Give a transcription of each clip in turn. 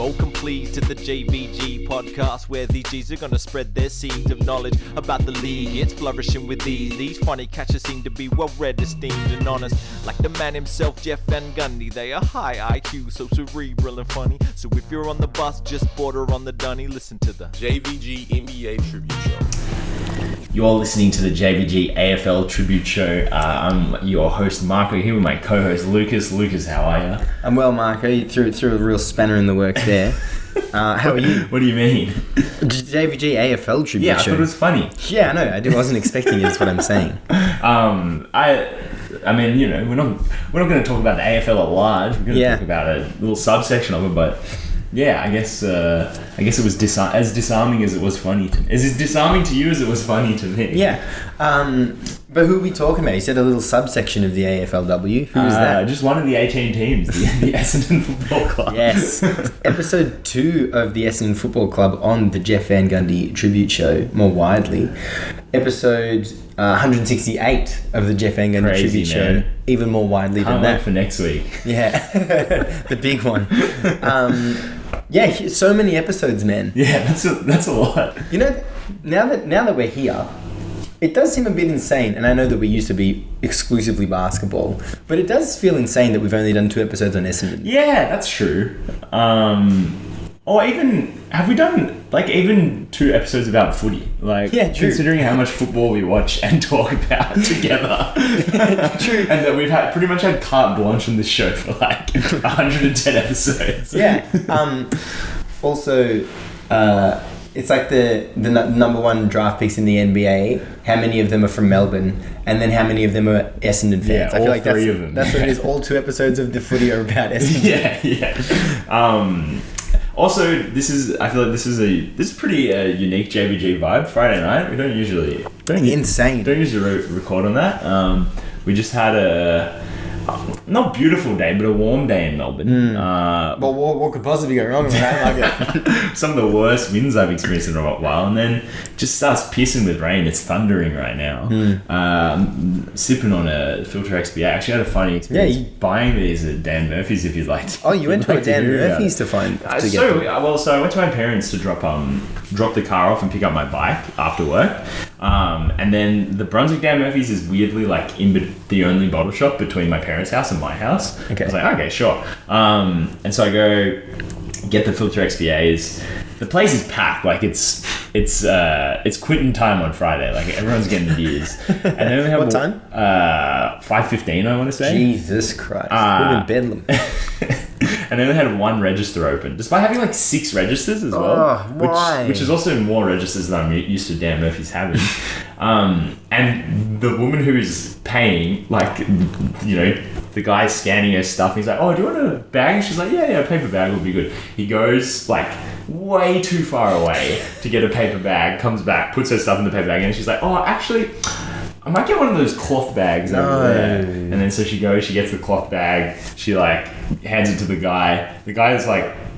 Welcome please to the JVG podcast, where these G's are gonna spread their seeds of knowledge about the league. It's flourishing with these. These funny catchers seem to be well read, esteemed and honest. Like the man himself, Jeff Van Gundy. They are high IQ, so cerebral and funny. So if you're on the bus, just border on the dunny. Listen to the JVG NBA Tribute Show. You're listening to the JVG AFL Tribute Show. I'm your host, Marco, here with my co-host, Lucas. Lucas, how are you? I'm well, Marco. You threw a real spanner in the works there. How are you? What do you mean? JVG AFL Tribute Yeah, I Show. thought it was funny. Yeah, I know. I wasn't expecting it, is what I'm saying. I mean, you know, we're not going to talk about the AFL at large. We're going to talk about a little subsection of it, but yeah, I guess it was as disarming as it was funny to me. As disarming to you as it was funny to me. Yeah. But who are we talking about? You said a little subsection of the AFLW. Who is that? Just one of the 18 teams, the Essendon Football Club. Yes. Episode 2 of the Essendon Football Club on the Jeff Van Gundy Tribute Show, more widely. Episode 168 of the Jeff Van Gundy Tribute Show, even more widely than that. Can't wait for next week. Yeah. The big one. Yeah, so many episodes, man. Yeah, that's a lot. You know, now that we're here, it does seem a bit insane, and I know that we used to be exclusively basketball, but it does feel insane that we've only done 2 episodes on Essendon. Yeah, that's true. Or even, have we done, even 2 episods about footy? Yeah, true. Considering how much football we watch and talk about together. True. And that we've pretty much had carte blanche on this show for 110 episodes. Yeah. Also, it's like the number 1 draft picks in the NBA. How many of them are from Melbourne? And then how many of them are Essendon fans? Yeah, I feel like 3 of them. That's what it is. All 2 episodes of the footy are about Essendon. Yeah. Also, I feel like this is a pretty unique JVG vibe. Friday night. We don't usually Insane. record on that. We just had a not beautiful day, but a warm day in Melbourne. Well, what could possibly go wrong with that? Some of the worst winds I've experienced in a while, and then just starts pissing with rain. It's thundering right now. Sipping on a Filter XP. I actually had a funny experience buying these at Dan Murphy's, if you'd like to. Oh, you went to a Dan Murphy's to find to get them. So I went to my parents to drop the car off and pick up my bike after work. And then the Brunswick Dan Murphy's is weirdly in the only bottle shop between my parents' house and my house. Okay. I was like, okay, sure. And so I go get the Filter XPAs. The place is packed. It's quitting time on Friday. Everyone's getting beers. And then we have what time? 5:15, I want to say. Jesus Christ. We're in Bedlam. And then they had 1 register open, despite having 6 registers as well. Why? Which is also more registers than I'm used to Dan Murphy's having. And the woman who's paying, the guy's scanning her stuff. He's like, "Oh, do you want a bag?" And she's like, "Yeah, a paper bag would be good." He goes way too far away to get a paper bag, comes back, puts her stuff in the paper bag, and she's like, "Oh, actually, I might get one of those cloth bags over there." And then so she gets the cloth bag, she hands it to the guy. The guy is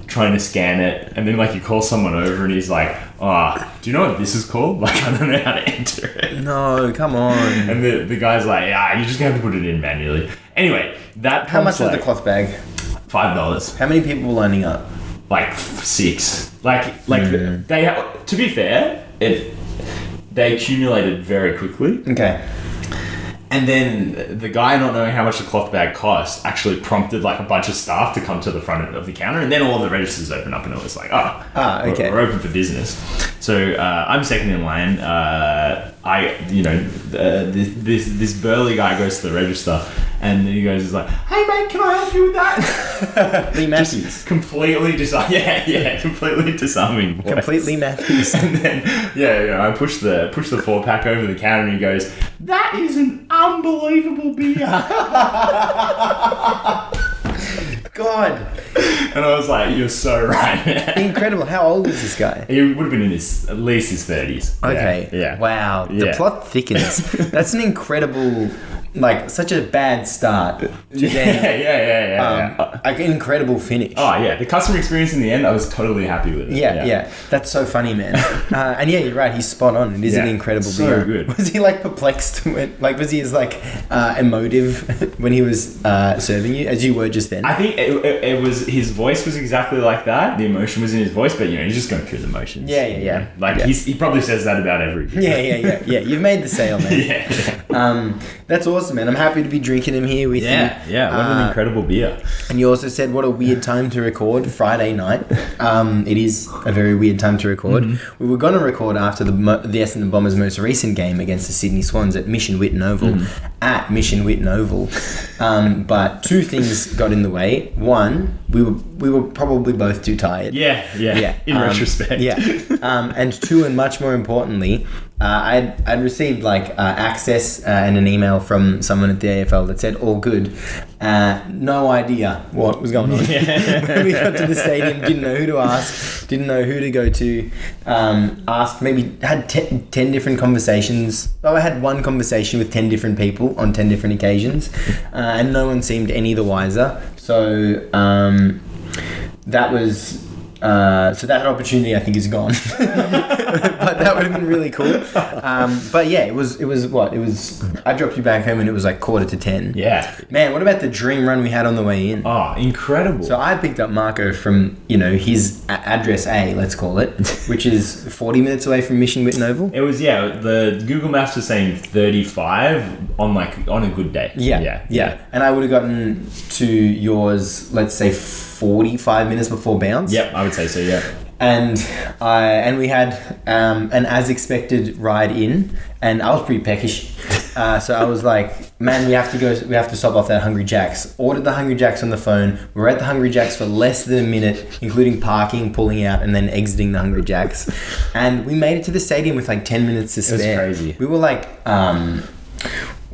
trying to scan it, and then he calls someone over and he's like, "Oh, do you know what this is called? I don't know how to enter it." No, come on. And the guy's like, "Yeah, you're just gonna have to put it in manually." Anyway, how much was the cloth bag? $5. How many people were lining up? 6. They have, to be fair, they accumulated very quickly. Okay. And then the guy, not knowing how much the cloth bag cost, actually prompted a bunch of staff to come to the front of the counter, and then all the registers open up, and it was okay, we're open for business. So I'm second in line. This burly guy goes to the register, and he goes, "Hey mate, can I help you with that?" Lee Matthews. Just completely completely disarming voice. Completely Matthews. And then I push the 4-pack over the counter, and he goes, "That is an unbelievable beer." God. And I was like, "You're so right, man." Incredible. How old is this guy? He would have been in at least his 30s. Okay. Yeah. Wow. The plot thickens. That's an incredible, such a bad start. Yeah. Like an incredible finish. Oh yeah, the customer experience in the end, I was totally happy with it. Yeah. That's so funny, man. And yeah, you're right. He's spot on. It is an incredible beer. So good. Was he like perplexed? Was he as like emotive when he was serving you as you were just then? I think it was, his voice was exactly like that. The emotion was in his voice, but he's just going through the motions. Yeah. Like he probably says that about every beer. Yeah. You've made the sale, man. Yeah. That's awesome, man. I'm happy to be drinking him here with you. Yeah. What an incredible beer. And you also said what a weird time to record, Friday night. It is a very weird time to record. We were going to record after the Essendon Bombers' most recent game against the Sydney Swans at Mission Whitten Oval. At Mission Whitten Oval. But two things got in the way. One, we were probably both too tired. Yeah. In retrospect. Yeah. And two, and much more importantly, I'd received access and an email from someone at the AFL that said all good. No idea what was going on. When we got to the stadium, didn't know who to ask, didn't know who to go to. Had 10 different conversations. I had one conversation with 10 different people on 10 different occasions, and no one seemed any the wiser. So that was. So that opportunity, I think, is gone. But that would have been really cool. But yeah, it was. I dropped you back home and it was like 9:45. Yeah. Man, what about the dream run we had on the way in? Oh, incredible. So I picked up Marco from his address A, let's call it, which is 40 minutes away from Mission Whitten Oval. It was, the Google Maps was saying 35 on a good day. Yeah. And I would have gotten to yours, let's say 45 minutes before bounce. Yep, I would say so, yeah. And we had an as expected ride in, and I was pretty peckish. So I was like, man, we have to stop off that Hungry Jack's. Ordered the Hungry Jack's on the phone. We were at the Hungry Jack's for less than a minute, including parking, pulling out, and then exiting the Hungry Jack's. And we made it to the stadium with 10 minutes to spare. It was crazy. We were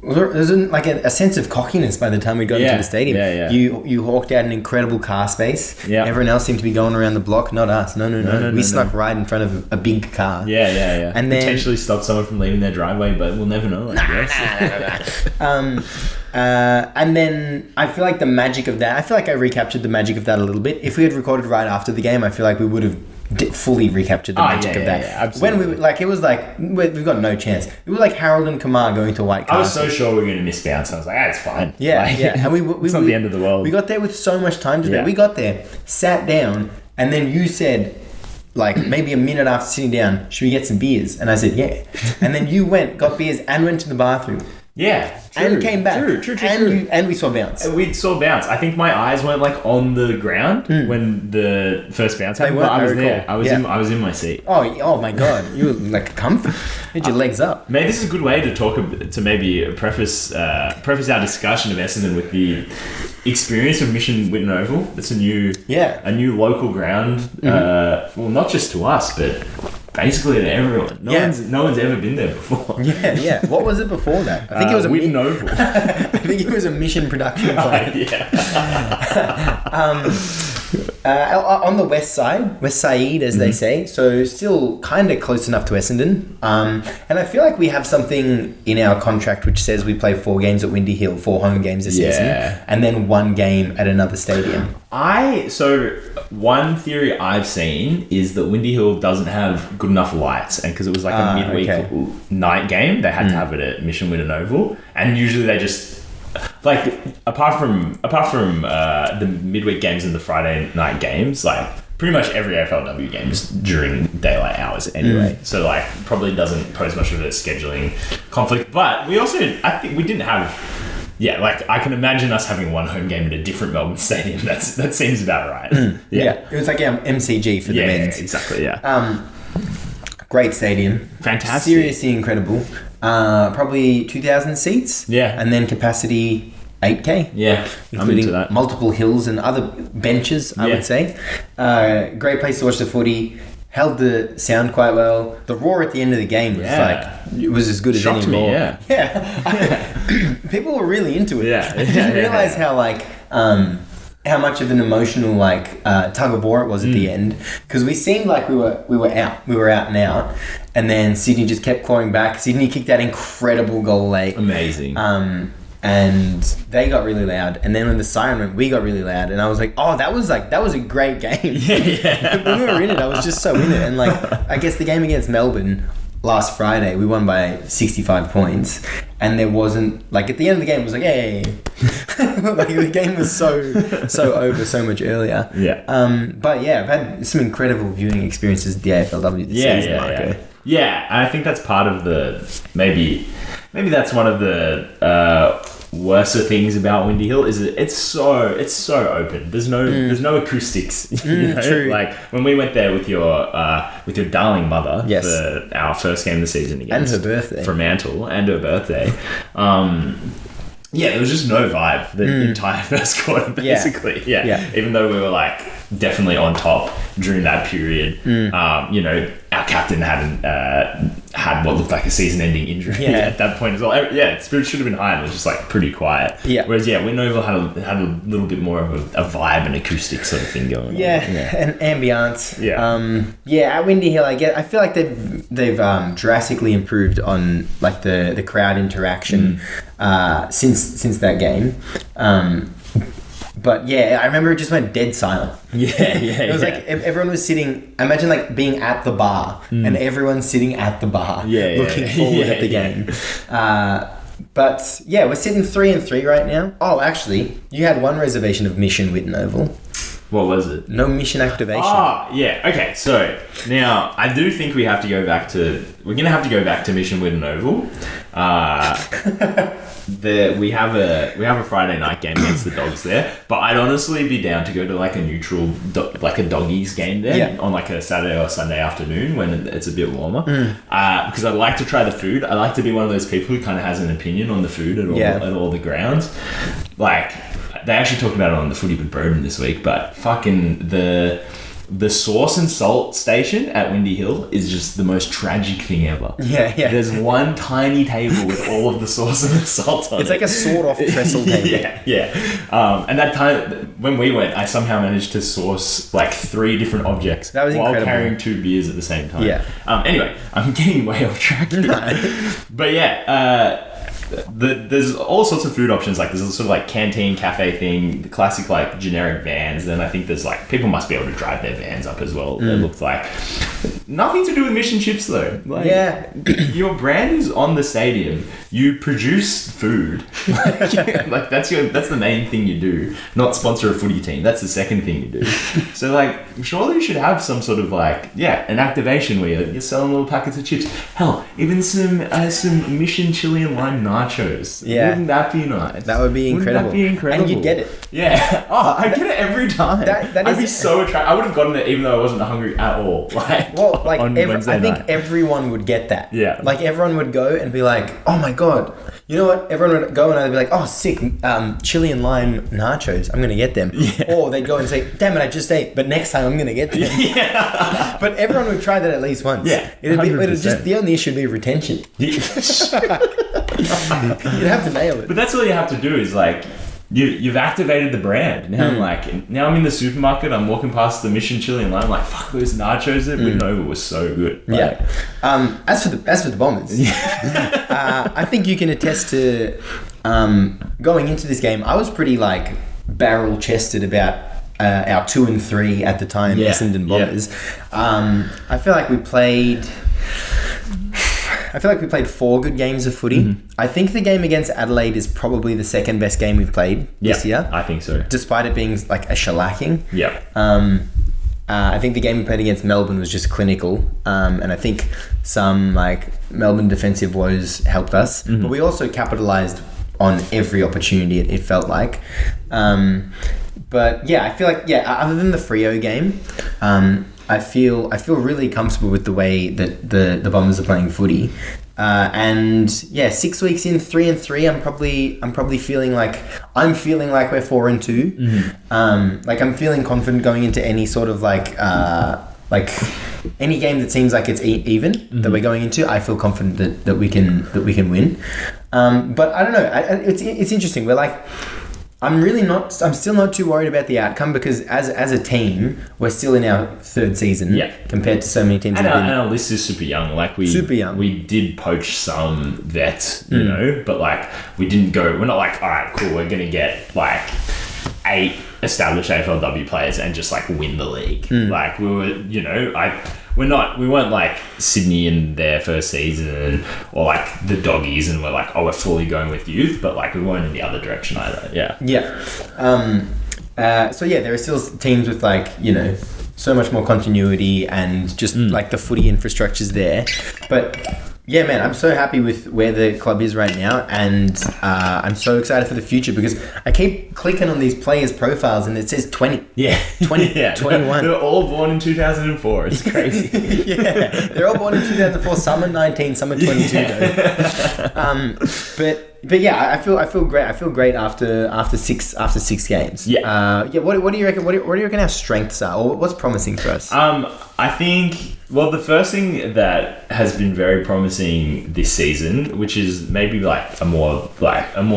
there was a sense of cockiness by the time we got into the stadium. Yeah. You hawked out an incredible car space. Yeah. Everyone else seemed to be going around the block, not us. No. We snuck right in front of a big car. Yeah. And then potentially stopped someone from leaving their driveway, but we'll never know. And then I feel like the magic of that. I feel like I recaptured the magic of that a little bit. If we had recorded right after the game, I feel like we would have fully recaptured the magic of that. Absolutely. When it was we've got no chance. It was like Harold and Kumar going to White Castle. I was so sure we were going to miss bounce. I was like, it's fine. Yeah. And it's not the end of the world. We got there with so much time to do. We got there, sat down, and then you said, maybe a minute after sitting down, should we get some beers? And I said, yeah. And then you got beers and went to the bathroom. Yeah. And came back. True. And we saw bounce. We saw bounce. I think my eyes weren't on the ground when the first bounce happened. But I was there. I was in my seat. Oh my god! You were comfy. Had your legs up. Maybe this is a good way to preface our discussion of Essendon with the experience of Mission Whitten Oval. It's a new local ground. Well, not just to us, but basically to everyone. No one's ever been there before. Yeah. What was it before that? I think it was a Whitten Oval. I think it was a Mission production plant. On the west side, West Side, as they say, so still kind of close enough to Essendon. And I feel like we have something in our contract which says we play 4 games at Windy Hill, 4 home games this season, and then 1 game at another stadium. So one theory I've seen is that Windy Hill doesn't have good enough lights, and because it was a midweek night game, they had to have it at Mission Whitten Oval, and usually they just apart from the midweek games and the Friday night games, pretty much every AFLW game is during daylight hours anyway. So probably doesn't pose much of a scheduling conflict. But we also, I think we didn't have. Yeah, I can imagine us having 1 home game at a different Melbourne stadium. That seems about right. It was MCG for the men's. Yeah, exactly. Yeah. Great stadium. Fantastic. Seriously incredible. Probably 2,000 seats. Yeah. And then capacity 8K. Yeah. Including multiple hills and other benches, I would say. Great place to watch the footy. Held the sound quite well. The roar at the end of the game was it was as good as any roar. People were really into it. I didn't realize how much of an emotional tug of war it was at the end, because we seemed like we were out and out, and then Sydney just kept clawing back. Sydney kicked that incredible goal late. Amazing. and they got really loud, and then when the siren went, we got really loud, and I was like, oh, that was a great game. Yeah. When we were in it, I was just so in it. And like, I guess the game against Melbourne last Friday, we won by 65 points, and there wasn't, like, at the end of the game it was like, hey. Like, the game was so over so much earlier. Yeah. But yeah, I've had some incredible viewing experiences at the AFLW this season, Marco. Yeah, and I think that's part of the maybe that's one of the worser things about Windy Hill is it's so open. There's no acoustics. You know? True. Like when we went there with your darling mother Yes. for our first game of the season against And her birthday. Fremantle and her birthday. Yeah, there was just no vibe the entire first quarter, basically. Yeah. Even though we were like definitely on top during that period, you know, our captain hadn't had what looked like a season-ending injury at that point as well. Yeah, spirits should have been high. It was just like pretty quiet. Yeah. Whereas Whitten Oval had a little bit more of a vibe and acoustic sort of thing going on. Yeah, and ambiance. Yeah. At Windy Hill, I feel like they've drastically improved on like the crowd interaction since that game. But yeah, I remember it just went dead silent. It was like everyone was sitting. Imagine like being at the bar and everyone sitting at the bar, looking forward at the game. But yeah, we're sitting 3-3 right now. Oh, actually, you had one reservation of Mission Whitten Oval. What was it? No mission activation. Oh, yeah. Okay, so now I do think we have to go back to... We're going to have to go back to Mission Whitten Oval. We have a Friday night game against the Dogs there, but I'd honestly be down to go to like a neutral, like a Doggies game there on like a Saturday or Sunday afternoon when it's a bit warmer. Because I like to try the food. I like to be one of those people who kind of has an opinion on the food at all the grounds. Like... They actually talked about it on the Footy with Broden this week, but fucking the sauce and salt station at Windy Hill is just the most tragic thing ever. Yeah. There's one tiny table with all of the sauce and the salt on it. It's like a sawed-off trestle table. Yeah. And that time, when we went, I somehow managed to source like 3 different objects that was while incredible. carrying 2 beers at the same time. Yeah. Anyway, I'm getting way off track here. But yeah, there's all sorts of food options. Like there's a sort of like canteen cafe thing, the classic like generic vans. Then I think there's like people must be able to drive their vans up as well. It looks like nothing to do with Mission Chips though. Like, your brand is on the stadium. You produce food. Like that's the main thing you do. Not sponsor a footy team. That's the second thing you do. So like surely you should have some sort of like an activation where you're selling little packets of chips. Hell, even some Mission chili and lime nachos. Yeah. Wouldn't that be nice? That would be incredible. Wouldn't that be incredible? And you'd get it. Yeah. Oh, I get it every time. I'd be so attracted. I would have gotten it even though I wasn't hungry at all. I think everyone would get that. Yeah. Like everyone would go and be like, oh my God. You know what? Everyone would go and I'd be like, oh, sick. Chili and lime nachos. I'm going to get them. Yeah. Or they'd go and say, damn it, I just ate. But next time I'm going to get them. Yeah. But everyone would try that at least once. Yeah. It'd just, the only issue would be retention. You'd have to nail it. But that's all you have to do is like, you've activated the brand. Now I'm in the supermarket, I'm walking past the Mission Chili and Lime, I'm like, fuck, those nachos at Whitten Oval were so good. Like, as for the Bombers, I think you can attest to going into this game, I was pretty like barrel-chested about our 2-3 at the time Essendon Bombers. I feel like we played 4 good games of footy. I think the game against Adelaide is probably the second best game we've played this year. I think so. Despite it being like a shellacking. Yeah. I think the game we played against Melbourne was just clinical. And I think some like Melbourne defensive woes helped us. But we also capitalised on every opportunity it felt like. But yeah, I feel like, other than the Freo game, I feel really comfortable with the way that the Bombers are playing footy, and 6 weeks in, 3-3. I'm probably feeling like we're 4-2. Like I'm feeling confident going into any sort of like any game that seems like it's even that we're going into. I feel confident that we can win. But I don't know. It's interesting. We're like I'm still not too worried about the outcome because as a team, we're still in our third season compared to so many teams. And our list is super young. Like super young. We did poach some vets, you know, but like we didn't go. We're not like, all right, cool. We're gonna get like 8 established AFLW players and just like win the league. Like we were, you know, we weren't like Sydney in their first season or like the Doggies and we're like, oh, we're fully going with youth, but like we weren't in the other direction either. Yeah. So there are still teams with like, you know, so much more continuity and just like the footy infrastructure's there. But yeah, man, I'm so happy with where the club is right now, and I'm so excited for the future because I keep clicking on these players' profiles and it says 20. Yeah. 20, yeah. 21. They're all born in 2004. It's crazy. Yeah, they're all born in 2004. Some are 19, some are 22 though. But yeah, I feel great. I feel great after six games. Yeah. What do you reckon? What do you reckon our strengths are, or what's promising for us? I think, well, the first thing that has been very promising this season, which is maybe like a more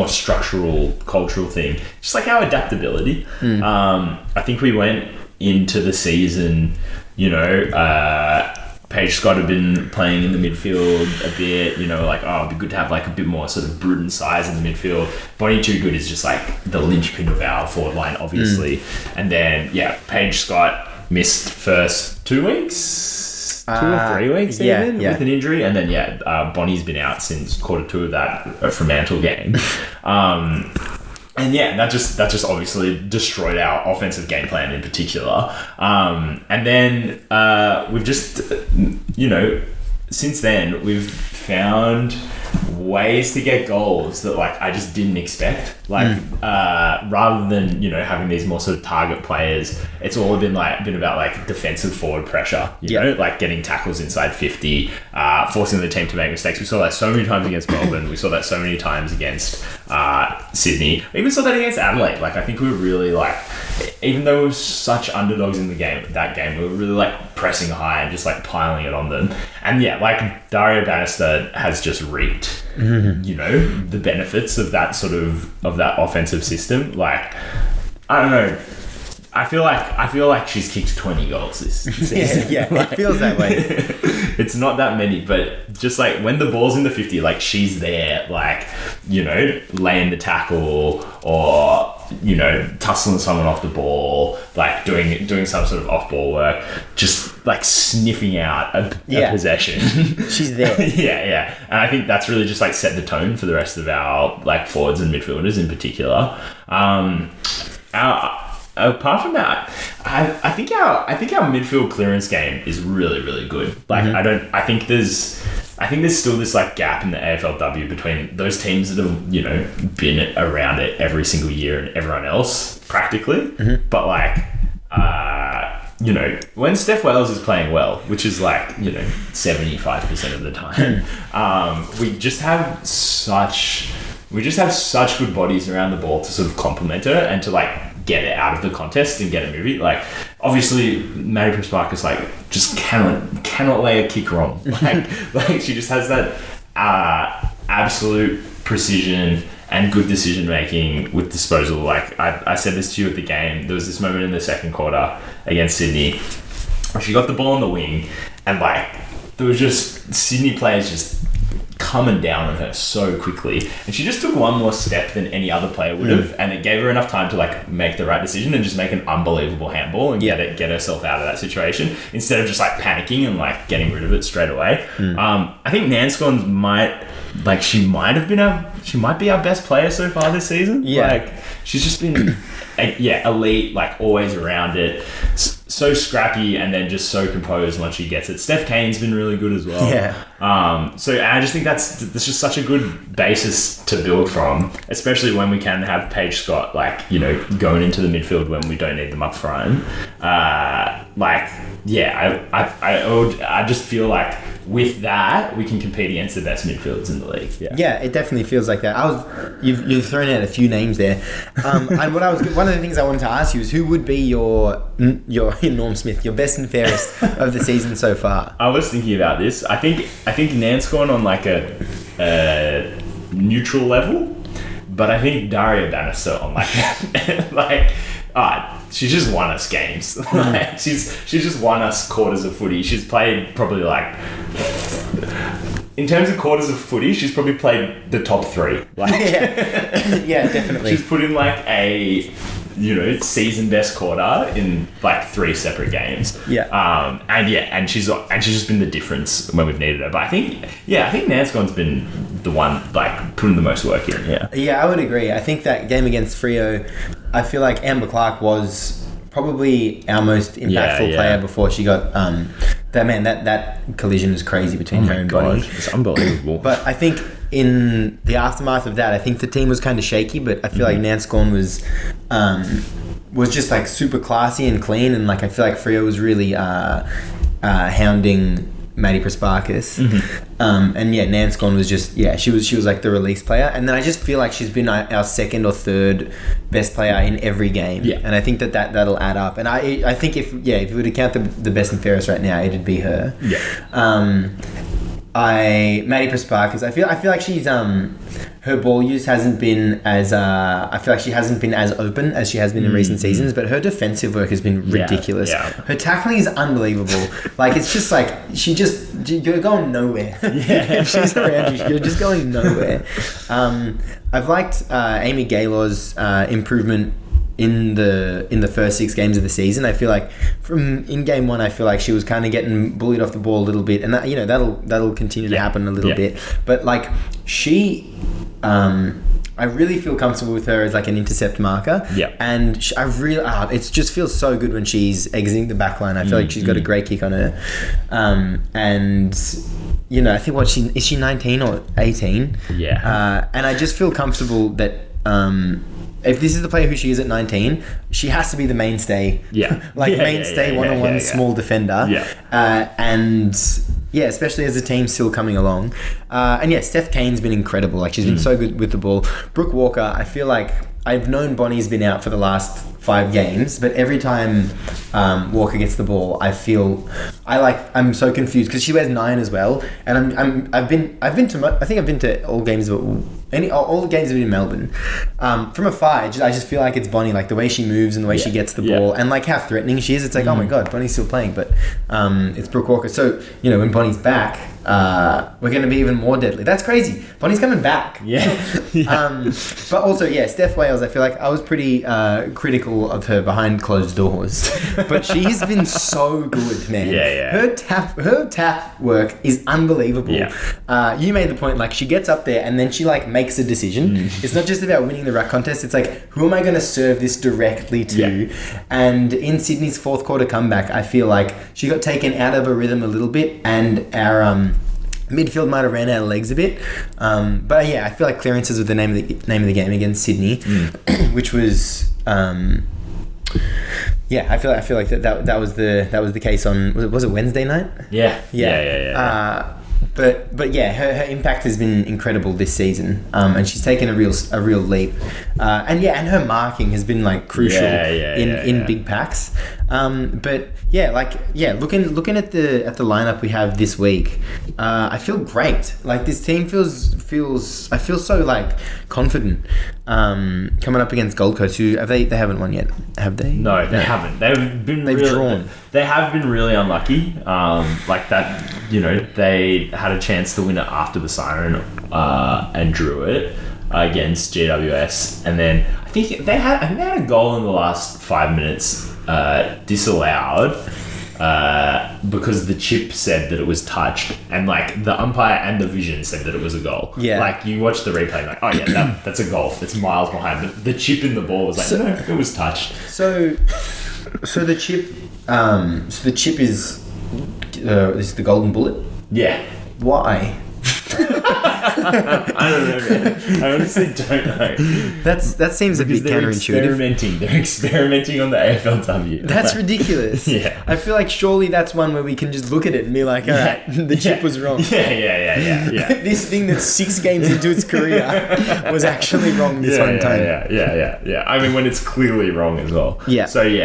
structural, cultural thing, just like our adaptability. I think we went into the season, you know, Paige Scott had been playing in the midfield a bit, you know, like, oh, it'd be good to have like a bit more sort of Bruton size in the midfield. Bonnie Too Good is just like the linchpin of our forward line, obviously. And then, Paige Scott missed first 2 weeks, 2 or 3 weeks even with an injury. And then, Bonnie's been out since quarter 2 of that Fremantle game. And that just obviously destroyed our offensive game plan in particular. And then we've just, you know, since then we've found ways to get goals that like I just didn't expect. Like rather than, you know, having these more sort of target players, it's all been about like defensive forward pressure, you know, like getting tackles inside 50, forcing the team to make mistakes. We saw that so many times against Melbourne. We saw that so many times against Sydney. We even saw that against Adelaide. Like I think we were really like, even though we were such underdogs in that game, we were really like pressing high and just like piling it on them. And like Dario Bannister has just reaped, you know, the benefits of that that offensive system. Like, I don't know. I feel like she's kicked 20 goals this season. It feels that way. It's not that many, but just like when the ball's in the 50, like she's there, like, you know, laying the tackle or, you know, tussling someone off the ball, like doing some sort of off-ball work, just like sniffing out a possession. She's there. And I think that's really just like set the tone for the rest of our like forwards and midfielders in particular. Apart from that, I think our midfield clearance game is really, really good. Like I think there's still this like gap in the AFLW between those teams that have, you know, been around it every single year and everyone else practically. But like, you know, when Steph Wales is playing well, which is like, you know, 75% of the time, we just have such good bodies around the ball to sort of complement her and to like get it out of the contest and get it moving. Like obviously Mary Prince-Marcus like just cannot lay a kick wrong. Like she just has that absolute precision and good decision making with disposal. Like I said this to you at the game, there was this moment in the second quarter against Sydney where she got the ball on the wing and like there was just Sydney players just coming down on her so quickly, and she just took one more step than any other player would have, and it gave her enough time to like make the right decision and just make an unbelievable handball and get herself out of that situation instead of just like panicking and like getting rid of it straight away. I think Nanscorn might be our best player so far this season. Like she's just been elite, like always around it, so scrappy, and then just so composed once she gets it. Steph Kane's been really good as well. So I just think that's just such a good basis to build from, especially when we can have Paige Scott, like, you know, going into the midfield when we don't need them up front. I just feel like with that we can compete against the best midfielders in the league. It definitely feels like that. You've thrown out a few names there, and one of the things I wanted to ask you is who would be your Norm Smith, your best and fairest of the season so far? I was thinking about this. I think Nanscorn on like a neutral level But I think Daria Bannister on she just won us games. Like, she's just won us quarters of footy. She's played probably like, in terms of quarters of footy, she's probably played the top 3. Like, yeah, definitely. She's put in like a, season best quarter in like 3 separate games. Yeah. And she's just been the difference when we've needed her. But I think Nanscon's been the one like putting the most work in. Yeah. Yeah, I would agree. I think that game against Freo, I feel like Amber Clark was probably our most impactful player before she got that collision was crazy between her and Bonnie. It's unbelievable. But I think in the aftermath of that, I think the team was kind of shaky, but I feel like Nanscorn was just like super classy and clean, and like I feel like Freo was really hounding Maddie Prasparkas. And Nanscorn was just she was like the release player, and then I just feel like she's been our second or third best player in every game. And I think that'll add up, and I think if you were to count the best and fairest right now, it'd be her. Maddie Prasparkas, I feel like she's her ball use hasn't been as I feel like she hasn't been as open as she has been in recent seasons, but her defensive work has been ridiculous. Her tackling is unbelievable. Like, it's just like you're going nowhere. If she's around you, you're just going nowhere. I've liked Amy Gaylor's improvement in the first 6 games of the season. I feel like in game 1, I feel like she was kind of getting bullied off the ball a little bit, and that'll continue to happen a little bit. But like she, I really feel comfortable with her as like an intercept marker. And I really, it just feels so good when she's exiting the back line. I feel like she's got a great kick on her, and I think is she 19 or 18? And I just feel comfortable that if this is the player who she is at 19, she has to be the mainstay. Mainstay one-on-one small defender. And especially as the team's still coming along. And Steph Kane's been incredible. Like, she's been so good with the ball. Brooke Walker, I feel like I've known Bonnie's been out for the last 5 games, but every time Walker gets the ball, I'm so confused because she wears 9 as well, and I've been to all games, all the games have been in Melbourne. From afar, I just feel like it's Bonnie, like the way she moves and the way she gets the ball, and like how threatening she is. It's like, oh my god, Bonnie's still playing, but it's Brooke Walker. So when Bonnie's back, we're going to be even more deadly. That's crazy. Bonnie's coming back. But also, Steph Wales, I feel like I was pretty critical of her behind closed doors, but she's been so good, man. Her tap work is unbelievable. You made the point, like, she gets up there and then she like makes a decision. It's not just about winning the ruck contest. It's like, who am I going to serve this directly to? And in Sydney's 4th quarter comeback, I feel like she got taken out of a rhythm a little bit, and our midfield might have ran out of legs a bit, but I feel like clearances were the name of the game against Sydney, which was I feel like that was the case on, was it Wednesday night? But her impact has been incredible this season, and she's taken a real leap, and her marking has been like crucial in big packs. Looking at the lineup we have this week, I feel great. Like, this team feels I feel so like confident. Coming up against Gold Coast, who they haven't won yet, have they? No, they haven't. They've drawn. They have been really unlucky. Like that, they had a chance to win it after the siren and drew it against GWS, and then I think they had a goal in the last 5 minutes disallowed because the chip said that it was touched, and like the umpire and the vision said that it was a goal. Like, you watch the replay, like, oh yeah, that's a goal. It's miles behind. But the chip in the ball was like, no, it was touched. So the chip is is the golden bullet. Why? I don't know, man. I honestly don't know. That seems a bit counterintuitive. They're experimenting on the AFLW. That's ridiculous. I feel like surely that's one where we can just look at it and be like, all right, the chip was wrong. This thing that's 6 games into its career was actually wrong this one time. I mean, when it's clearly wrong as well. So we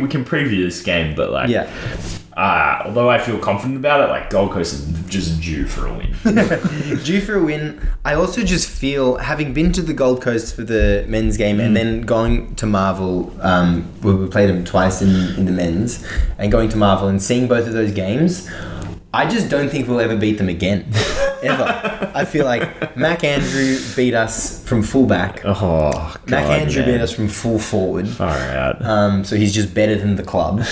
can preview this game, but like, although I feel confident about it, like Gold Coast is just due for a win. Due for a win. I also just feel, having been to the Gold Coast for the men's game and then going to Marvel, where we played them twice in the men's, and going to Marvel and seeing both of those games, I just don't think we'll ever beat them again. Ever. I feel like Mac Andrew beat us from fullback. Oh, God, Mac Andrew beat us from full forward. All right. So he's just better than the club.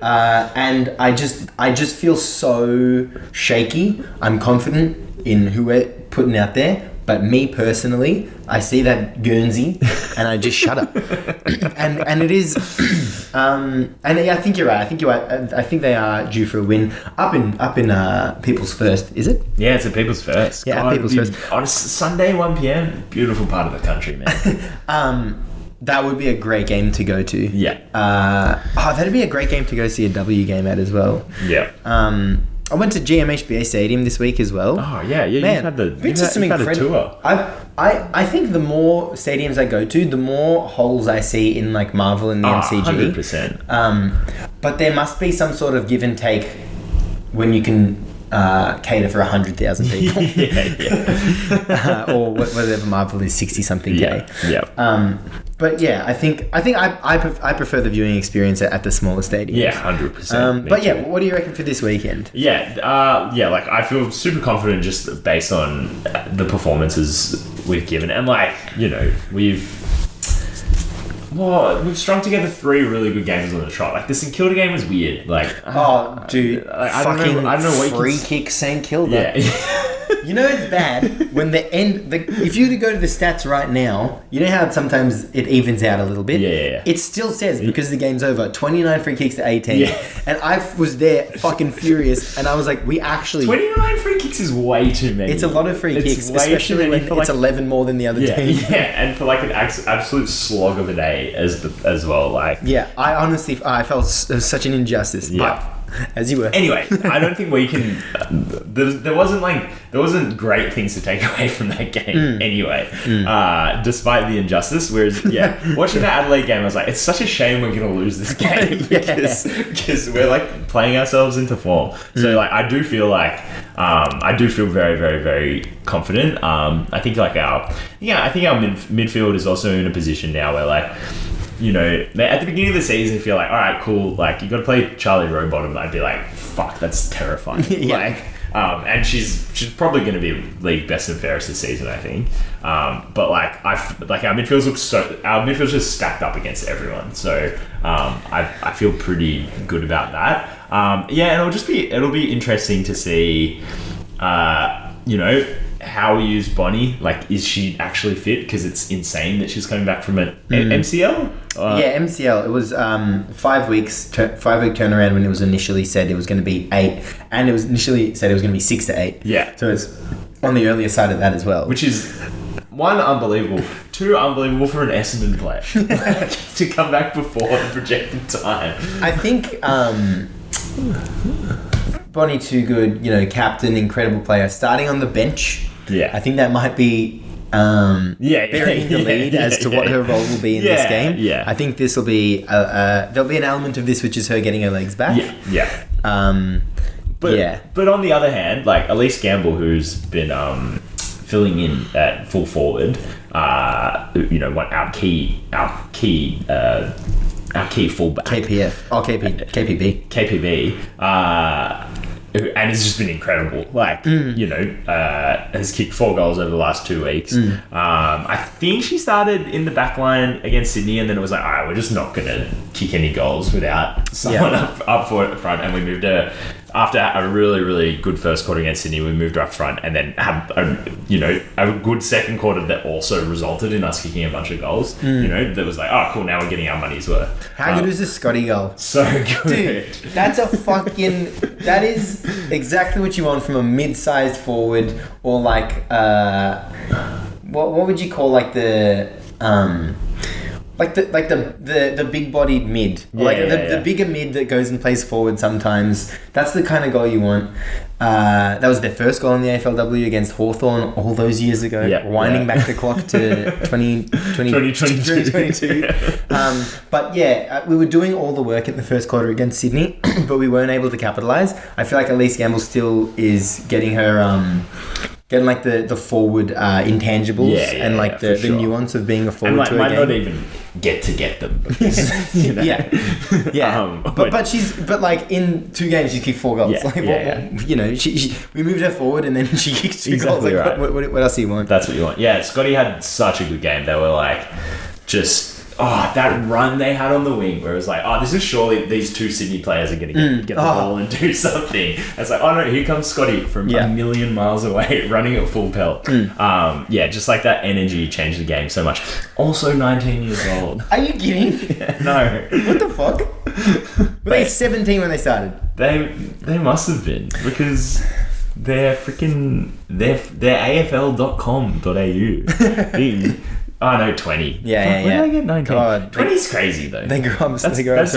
And I just feel so shaky. I'm confident in who we're putting out there. But me personally, I see that Guernsey and I just shut up. and it is, and I think you're right. I think they are due for a win up in People's First. Is it? Yeah, it's a People's First. Yeah, God, People's First on a Sunday 1 p.m. Beautiful part of the country, man. That would be a great game to go to. Yeah. That'd be a great game to go see a W game at as well. Yeah. I went to GMHBA Stadium this week as well. Oh yeah, man, you've had a tour. I think the more stadiums I go to, the more holes I see in like Marvel and the MCG. 100%. But there must be some sort of give and take when you can cater for 100,000 people. yeah. Or whatever Marvel is, 60 something K. Yeah. But yeah, I think I prefer the viewing experience at the smaller stadiums. Yeah, 100%. But yeah, what do you reckon for this weekend? Yeah, like I feel super confident just based on the performances we've given, and like, you know, we've strung together 3 really good games on the trot. Like the St Kilda game was weird. Like, dude, I don't know what free kick St Kilda. Yeah. You know it's bad when if you were to go to the stats right now, you know how sometimes it evens out a little bit? Yeah. It still says, because the game's over, 29 free kicks to 18. Yeah. And I was there fucking furious, and I was like, 29 free kicks is way too many. It's a lot of free kicks, especially when it's 11 more than the other team. Yeah, and for like an absolute slog of a day as well. Like, yeah, I felt such an injustice. Yeah. But, as you were. Anyway, I don't think we can. There wasn't great things to take away from that game. Anyway, despite the injustice. Whereas, watching that Adelaide game, I was like, it's such a shame we're gonna lose this game because we're like playing ourselves into form. So like, I do feel very, very, very confident. I think like our midfield is also in a position now where like, you know, at the beginning of the season, you feel like, all right, cool, like you got to play Charlie Rowbottom. I'd be like, fuck, that's terrifying. Like, and she's probably going to be league best and fairest this season, I think. But like, our midfield's just stacked up against everyone. So I feel pretty good about that. And it'll be interesting to see, you know, how we use Bonnie. Like, is she actually fit? Because it's insane that she's coming back from an MCL. MCL. It was 5 week turnaround when it was initially said it was going to be 8, and it was initially said it was going to be 6 to 8. Yeah. So it's on the earlier side of that as well. Which is 1, unbelievable. 2, unbelievable for an Essendon player to come back before the projected time. I think Bonnie Too Good, you know, captain, incredible player, starting on the bench. Yeah. I think that might be bearing the lead as to what her role will be in this game. Yeah. I think this will be there'll be an element of this which is her getting her legs back. But on the other hand, like Elise Gamble, who's been filling in at full forward, you know, our key fullback, KPB, and it's just been incredible. Like, you know, has kicked 4 goals over the last 2 weeks. I think she started in the back line against Sydney, and then it was like, all right, we're just not going to kick any goals without someone up front. And we moved her, after a really, really good first quarter against Sydney, we moved her up front, and then had a good second quarter that also resulted in us kicking a bunch of goals. You know, that was like, oh, cool, now we're getting our money's worth. How good is this Scotty goal? So good. Dude, that's that is exactly what you want from a mid-sized forward, or like, what would you call like the, the big bodied mid, the bigger mid that goes and plays forward sometimes. That's the kind of goal you want. That was their first goal in the AFLW against Hawthorn all those years ago, winding back the clock to 2022. But we were doing all the work in the first quarter against Sydney, but we weren't able to capitalise. I feel like Elise Gamble still is getting her getting like the forward intangibles and like the nuance of being a forward and to a might game. not even get them because, you know. But like in 2 games you kick 4 goals. You know, we moved her forward and then she kicked 2 goals. Like, right. what else do you want? That's what you want. Yeah, Scotty had such a good game. They were like just that run they had on the wing where it was like, this is surely these 2 Sydney players are going to get the ball and do something. It's like, oh no, here comes Scotty from a million miles away running at full pelt. Just like that energy changed the game so much. Also 19 years old. Are you kidding? No. What the fuck? Were they 17 when they started? They must have been, because they're AFL.com.au. Oh no, 20. Yeah. When did I get 19? God, 20 is crazy though. They grow up so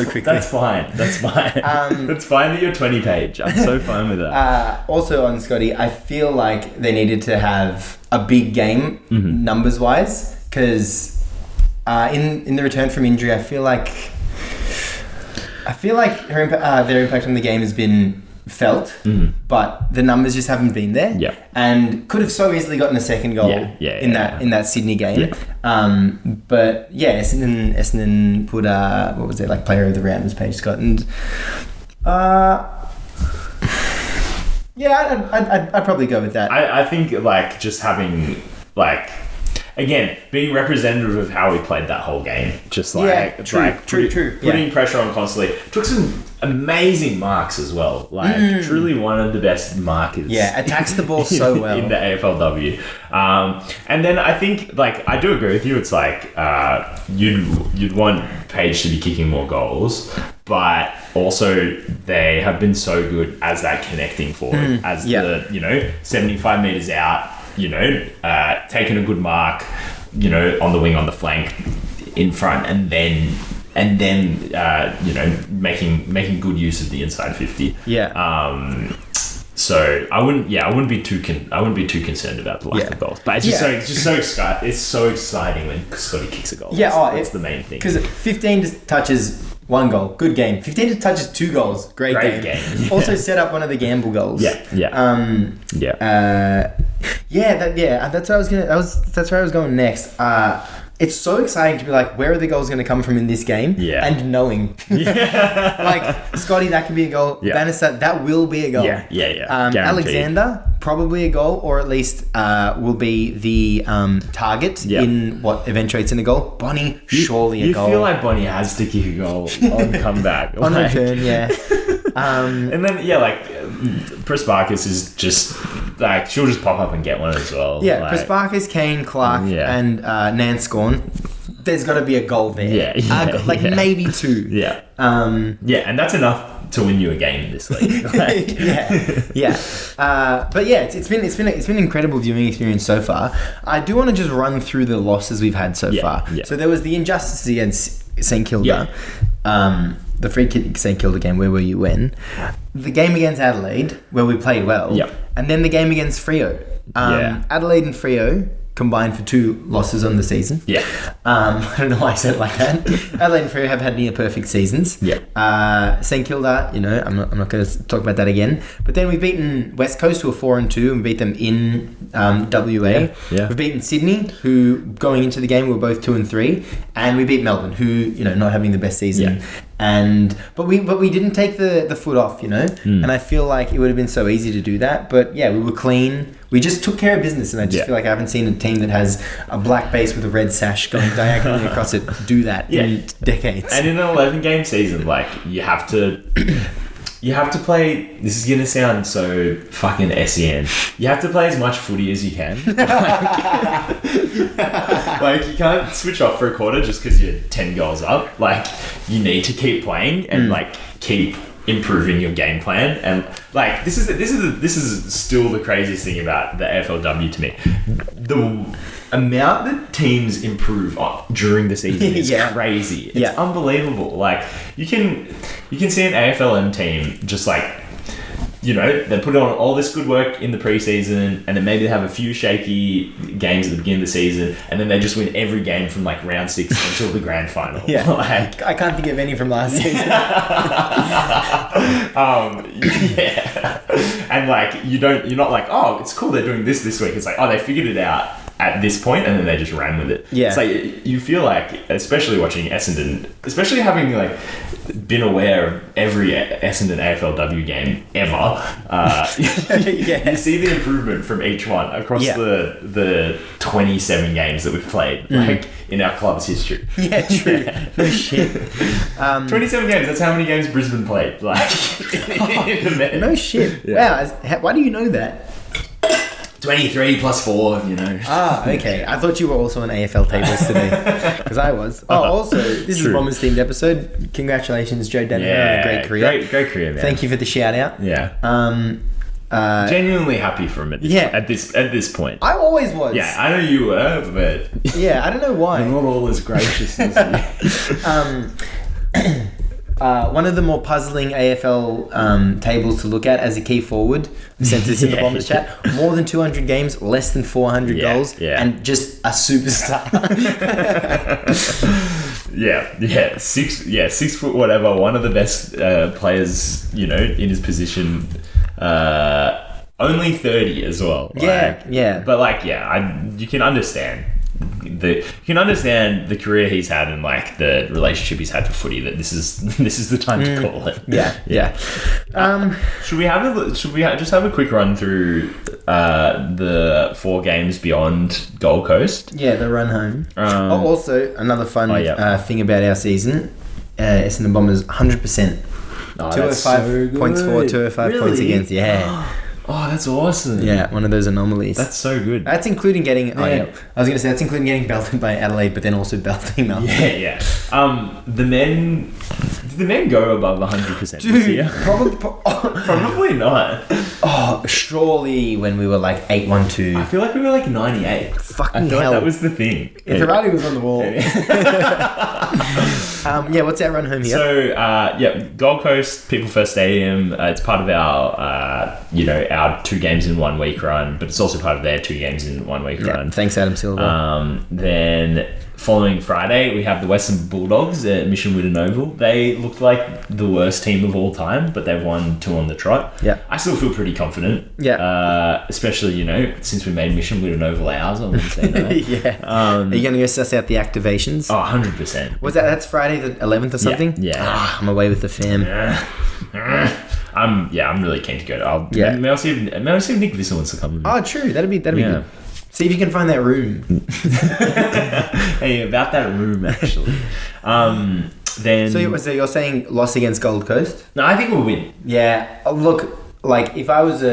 quickly. That's fine. It's fine that you're 20 page. I'm so fine with that. Also on Scotty, I feel like they needed to have a big game numbers wise, because in the return from injury, I feel like their impact on the game has been felt, but the numbers just haven't been there. Yeah. And could have so easily gotten a second goal in that Sydney game. Yeah. But Essendon put what was it, like player of the round was Paige Scott, and I'd probably go with that. I think like just having like, again, being representative of how we played that whole game, just like putting pressure on constantly. Took some amazing marks as well. Like truly one of the best markers. Yeah, attacks the ball so well in the AFLW. And then I think like I do agree with you. It's like you'd want Paige to be kicking more goals, but also they have been so good as that connecting forward, as the 75 meters out. Taking a good mark, on the wing, on the flank, in front, and then making good use of the inside 50. Yeah. So I wouldn't be too concerned about the lack of goals. But it's so exciting when Scotty kicks a goal. Yeah, that's the main thing. Because 15 touches, 1 goal, good game. 15 touches, 2 goals, great game. Yeah. Also set up one of the gamble goals. That's where I was going next. It's so exciting to be like, where are the goals going to come from in this game? Yeah. And knowing. Like, Scotty, that can be a goal. Yeah. Bannister, that will be a goal. Yeah. Alexander, probably a goal, or at least will be the target in what eventuates in a goal. Bonnie, surely a goal. You feel like Bonnie has to kick a goal on comeback. On return, yeah. And then, Prasparkas is just, like, she'll just pop up and get one as well. Yeah, like, Prasparkas, Kane, Clark, and Nance Scorn. There's got to be a goal there. Maybe 2. Yeah. And that's enough to win you a game in this league. Like, but yeah, it's been an incredible viewing experience so far. I do want to just run through the losses we've had so far. Yeah. So there was the injustice against St Kilda. The free kick St Kilda game, where were you when? The game against Adelaide, where we played well. Yep. And then the game against Freo. Adelaide and Freo combined for 2 losses on the season. Yeah. I don't know why I said it like that. Adelaide and Freo have had near perfect seasons. Yeah. St Kilda, I'm not going to talk about that again. But then we've beaten West Coast, who are 4-2, and we beat them in WA. Yeah. We've beaten Sydney, who going into the game were both 2-3, and we beat Melbourne, who not having the best season. Yeah. But we didn't take the foot off, and I feel like it would have been so easy to do that. But yeah, we were clean. We just took care of business, and I just feel like I haven't seen a team that has a black base with a red sash going diagonally across it do that in decades. And in an 11-game season, like, you have to play. This is gonna sound so fucking SEN. You have to play as much footy as you can. Like, you can't switch off for a quarter just because you're 10 goals up. Like, you need to keep playing and like keep improving your game plan. And like this is still the craziest thing about the AFLW to me. The amount that teams improve during the season is crazy. It's unbelievable. Like you can see an AFLM team just like, you know, they put on all this good work in the preseason, and then maybe they have a few shaky games at the beginning of the season, and then they just win every game from like round 6 until the grand final. Yeah, like, I can't think of any from last season. And like you're not like, oh, it's cool they're doing this week. It's like, oh, they figured it out at this point, and then they just ran with it. Yeah, it's like you feel like, especially watching Essendon, especially having like been aware of every Essendon AFLW game ever, you see the improvement from each one across the 27 games that we've played, like in our club's history. Yeah, true. No shit. 27 games. That's how many games Brisbane played. Like, in the men. No shit. Yeah. Wow. Why do you know that? 23 plus 4, you know. Ah, okay. I thought you were also on AFL tables today, because I was. Oh, also, this is a Bombers themed episode. Congratulations, Joe Denver, on a great career. Great career, man. Thank you for the shout out. Yeah. Genuinely happy for him at this point. I always was. Yeah, I know you were, but yeah, I don't know why. I'm not all as gracious as you. One of the more puzzling AFL tables to look at as a key forward, we sent this in the Bombers chat, more than 200 games, less than 400 goals, and just a superstar. 6 foot whatever, one of the best players, you know, in his position. Only 30 as well. But you can understand. You can understand the career he's had and like the relationship he's had to footy, that this is the time to call it. Should we just have a quick run through the 4 games beyond Gold Coast? Yeah, the run home. Also another fun thing about our season, Essendon Bombers 100%. 205 points for, 205 points against. Yeah. Oh, that's awesome. Yeah, one of those anomalies. That's so good. That's including getting... I was going to say, that's including getting belted by Adelaide, but then also belting Melbourne. Yeah. The men... Did the men go above 100% this year? Probably not. Oh, surely when we were like 8-1-2. I feel like we were like 98. Fucking hell. Like that was the thing. If the writing was on the wall. What's our run home here? So, Gold Coast, People First Stadium. It's part of our, our 2 games in 1 week run, but it's also part of their 2 games in 1 week run. Thanks, Adam Silver. Then following Friday, we have the Western Bulldogs at Mission Whitten Oval. They looked like the worst team of all time, but they've won 2 on the trot. Yeah. I still feel pretty confident. Yeah. Especially, since we made Mission Whitten Oval ours on Wednesday night. Yeah. Are you going to go suss out the activations? Oh, 100%. That's Friday the 11th or something? Yeah. I'm away with the fam. I'm really keen to go. May I see if Nick Visser wants to come with me. Oh, true. That'd be good. See if you can find that room. Hey, about that room, actually. Then. So you're saying loss against Gold Coast? No, I think we'll win. Yeah. Look, like if I was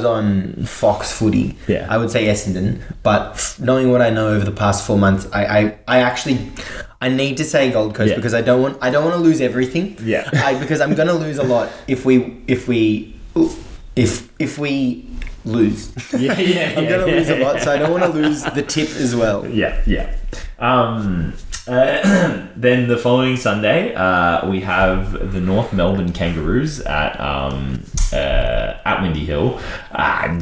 on Fox Footy, I would say Essendon. But knowing what I know over the past 4 months, I actually need to say Gold Coast because I don't want to lose everything. Yeah. Because I'm gonna lose a lot if we lose. I'm gonna lose a lot, so I don't want to lose the tip as well. Then the following Sunday, we have the North Melbourne Kangaroos at Windy Hill.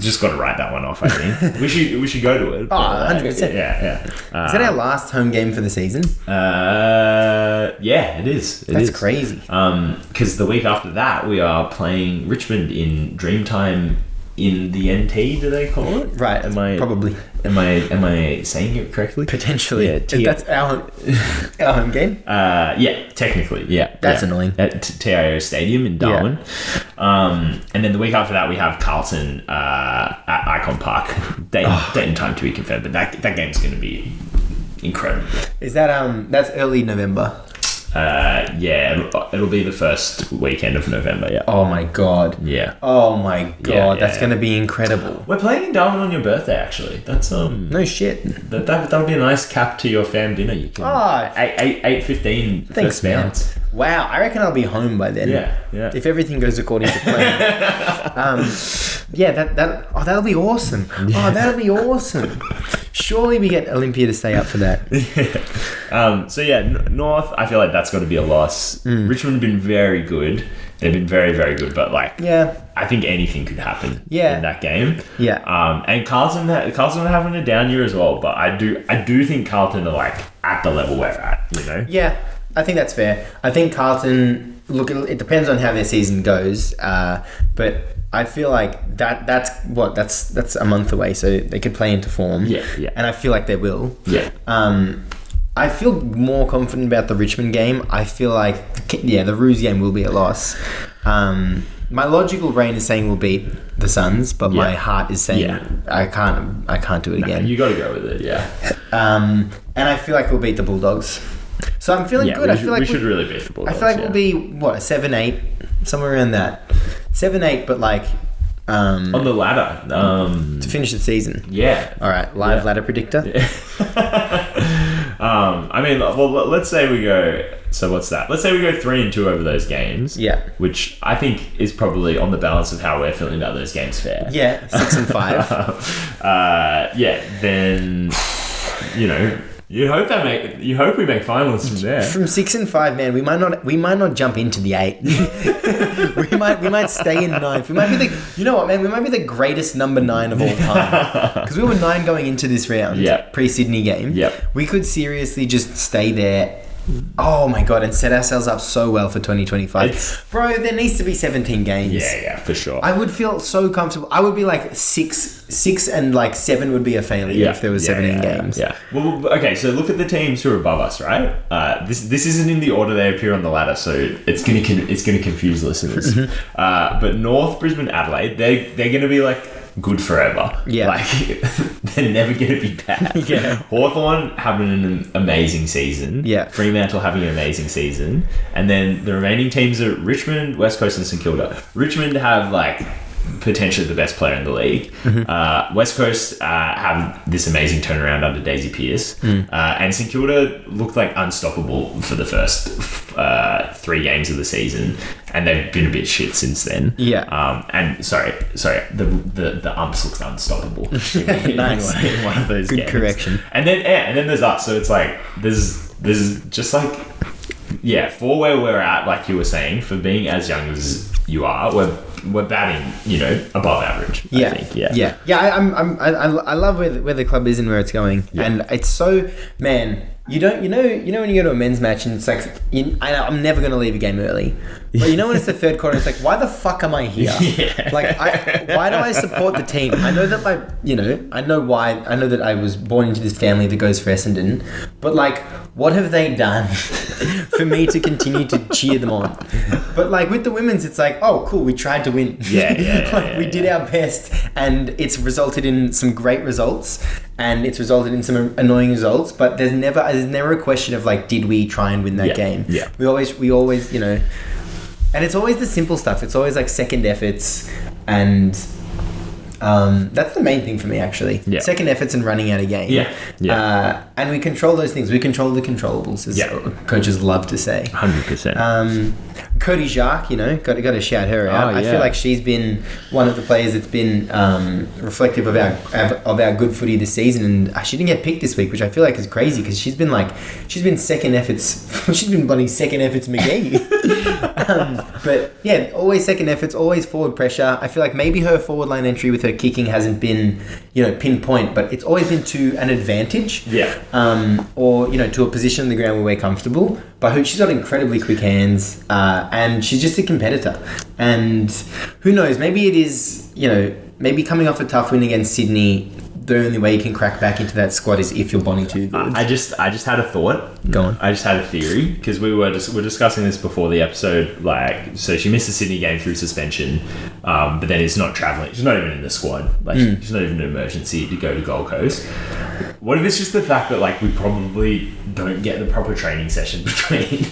Just got to write that one off, I think. we should go to it. 100%. Yeah. Is that our last home game for the season? Yeah, it is. That's crazy. Because the week after that, we are playing Richmond in Dreamtime in the NT, do they call it? Right. Probably. Am I saying it correctly? Potentially. Yeah, that's our home game? Yeah, technically. Yeah. That's annoying. At TIO Stadium in Darwin. Yeah. And then the week after that, we have Carlton at Icon Park. Date and time to be confirmed, but that game's going to be incredible. Is that that's early November? It'll be the first weekend of November. Yeah. Oh my god. Yeah. Oh my god. That's yeah. going to be incredible. We're playing in Darwin on your birthday, actually. That's No shit. that'll be a nice cap to your fam dinner. You can 8:15. Thanks, man. Wow, I reckon I'll be home by then. Yeah. If everything goes according to plan. That'll be awesome. Oh, that'll be awesome. Surely we get Olympia to stay up for that. North, I feel like that's got to be a loss. Richmond have been very good. They've been very, very good, but I think anything could happen in that game. Yeah. And Carlton are having a down year as well, but I do think Carlton are like at the level we're at, you know? Yeah, I think that's fair. I think Carlton, look, it depends on how their season goes, but I feel like that's a month away, so they could play into form. Yeah. And I feel like they will. Yeah. I feel more confident about the Richmond game. I feel like, the Roos game will be a loss. My logical brain is saying we'll beat the Suns, but my heart is saying I can't do it again. You got to go with it, yeah. And I feel like we'll beat the Bulldogs. So I'm feeling good. I feel like we should really beat the Bulldogs. I feel like we'll be, a 7-8, somewhere around that. 7-8, but like... on the ladder. to finish the season. Yeah. All right, live ladder predictor. Let's say we go... So what's that? Let's say we go 3-2 over those games. Yeah. Which I think is probably on the balance of how we're feeling about those games fair. Yeah, 6-5. Then, you hope we make finals from there. From 6-5, man, we might not jump into the 8. we might stay in 9th. We might be we might be the greatest number 9 of all time. Because we were 9 going into this round. Yeah. Pre-Sydney game. Yep. We could seriously just stay there. Oh my god, and set ourselves up so well for 2025. Bro, there needs to be 17 games. Yeah, for sure. I would feel so comfortable. I would be like 6 and like 7 would be a failure if there was 17 games. Yeah. Well, okay, so look at the teams who are above us, right? This isn't in the order they appear on the ladder, so it's gonna confuse listeners. But North, Brisbane, Adelaide, they're gonna be like good forever. Yeah. Like, they're never going to be bad. Yeah. Hawthorn having an amazing season. Yeah. Fremantle having an amazing season. And then the remaining teams are Richmond, West Coast and St Kilda. Richmond have, like, potentially the best player in the league. West Coast have this amazing turnaround under Daisy Pearce. And St Kilda looked like unstoppable for the first 3 games of the season, and they've been a bit shit since then. And sorry, the umps looked unstoppable. Nice. in one of those Good games. correction. And then there's us. So it's like there's just like for where we're at, like you were saying, for being as young as you are, we're batting, above average. I think. I love where the club is and where it's going, and it's so, man. You know when you go to a men's match and it's like I'm never gonna leave a game early, but when it's the third quarter, it's like, why the fuck am I here? Like, why do I support the team? I know that I know why. I know that I was born into this family that goes for Essendon, but like, what have they done for me to continue to cheer them on? But like with the women's, it's like, oh cool, we tried to win. We did our best, and it's resulted in some great results, and it's resulted in some annoying results. But there's never a question of like, did we try and win that game? Yeah. We always, and it's always the simple stuff. It's always like second efforts, and that's the main thing for me, actually. Second efforts and running out of game. And we control those things. We control the controllables, as coaches love to say. 100%. Cody Jacques, got to shout her out. I feel like she's been one of the players that's been reflective of our good footy this season, and she didn't get picked this week, which I feel like is crazy because she's been second efforts. She's been bloody second efforts McGee. But yeah, always second efforts, always forward pressure. I feel like maybe her forward line entry with her kicking hasn't been pinpoint, but it's always been to an advantage. Or to a position on the ground where we're comfortable. But she's got incredibly quick hands, and she's just a competitor. And who knows? Maybe it is maybe coming off a tough win against Sydney, the only way you can crack back into that squad is if you're Bonnie too good. I just had a thought. Go on. I just had a theory because we're discussing this before the episode. Like, so she missed the Sydney game through suspension, but then is not traveling. She's not even in the squad. Like, she's not even an emergency to go to Gold Coast. What if it's just the fact that like we probably don't get the proper training session between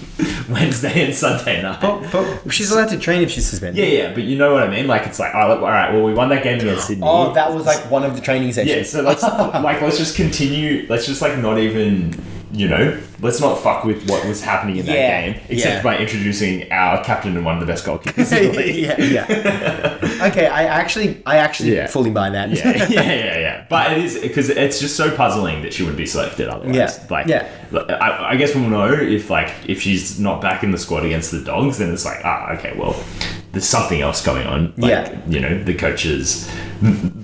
Wednesday and Sunday night? But she's allowed to train if she's suspended. Yeah, but you know what I mean. Like, it's like, all right, well, we won that game against Sydney. Oh, that was like one of the training sessions. Yeah, so let's just continue. Let's just like not even, let's not fuck with what was happening in that game, except by introducing our captain and one of the best goalkeepers in the league. Yeah. Okay, I actually fully buy that. Yeah. But it is because it's just so puzzling that she would be selected otherwise. I guess we'll know if she's not back in the squad against the Dogs, then it's like, okay, well, there's something else going on. The coaches,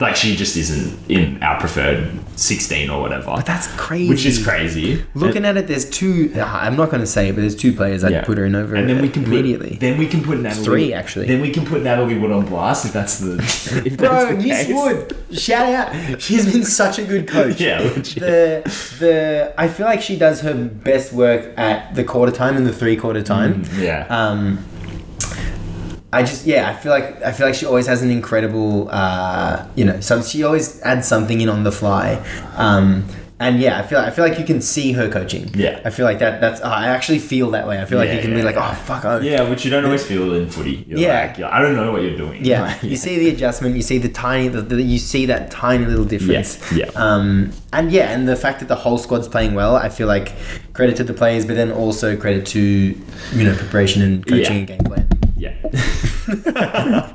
like she just isn't in our preferred 16 or whatever. But that's crazy. Which is crazy. Looking at it, there's two. I'm not going to say it, but there's two players I'd put her in over. And then we can immediately. Then we can put Natalie. Three actually. Then we can put Natalie Wood on blast if that's the. Bro, Miss Wood, shout out. She's been such a good coach. Yeah. Legit. I feel like she does her best work at the quarter time and the 3/4 time. I feel like she always has an incredible, she always adds something in on the fly. I feel like you can see her coaching. Yeah. I feel like that's, I actually feel that way. I feel like you can be like, oh, fuck. Oh. Yeah, which you don't always feel in footy. You're I don't know what you're doing. Yeah. You see the adjustment, you see you see that tiny little difference. Yeah. And the fact that the whole squad's playing well, I feel like credit to the players, but then also credit to, preparation and coaching and game plan. Yeah.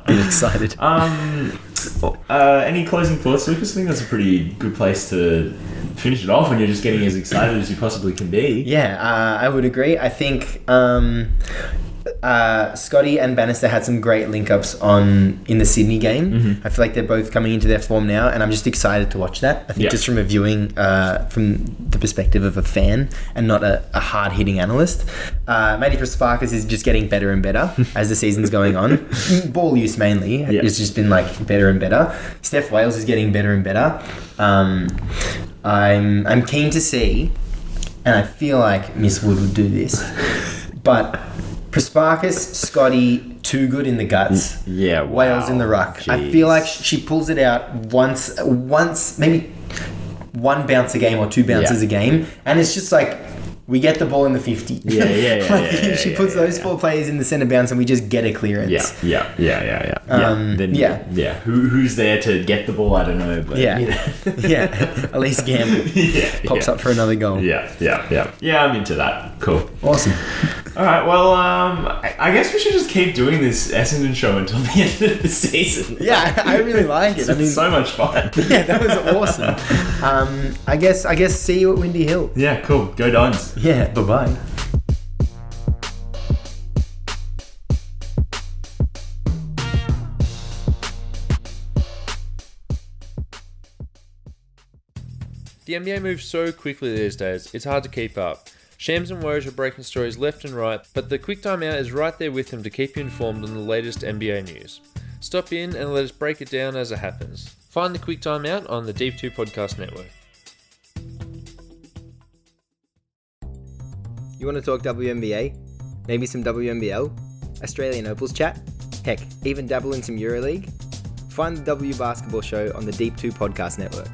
Bit excited. Any closing thoughts, Lucas? I think that's a pretty good place to finish it off when you're just getting as excited as you possibly can be. Yeah, I would agree. I think Scotty and Bannister had some great link-ups in the Sydney game. Mm-hmm. I feel like they're both coming into their form now, and I'm just excited to watch that. I think just from a viewing, from the perspective of a fan and not a hard-hitting analyst. Maddie Prasparkas is just getting better and better as the season's going on. Ball use mainly. It's just been like better and better. Steph Wales is getting better and better. I'm keen to see, and I feel like Miss Wood would do this, but Prasparkas, Scotty, too good in the guts. Yeah, wow. Wales in the ruck. Jeez. I feel like she pulls it out once, maybe one bounce a game or two bounces a game, and it's just like we get the ball in the 50. She puts those four players in the centre bounce, and we just get a clearance. Yeah. Who's there to get the ball? I don't know, but At least Gamble pops up for another goal. Yeah. I'm into that. Cool. Awesome. All right, well, I guess we should just keep doing this Essendon show until the end of the season. Yeah, I really like it. It's so much fun. Yeah, that was awesome. I guess see you at Windy Hill. Yeah, cool. Go Dons. Yeah, bye-bye. The NBA moves so quickly these days, it's hard to keep up. Shams and Woj are breaking stories left and right, but the Quick Time Out is right there with them to keep you informed on the latest NBA news. Stop in and let us break it down as it happens. Find the Quick Time Out on the Deep 2 Podcast Network. You want to talk WNBA? Maybe some WNBL? Australian Opals chat? Heck, even dabble in some EuroLeague? Find the W Basketball Show on the Deep 2 Podcast Network.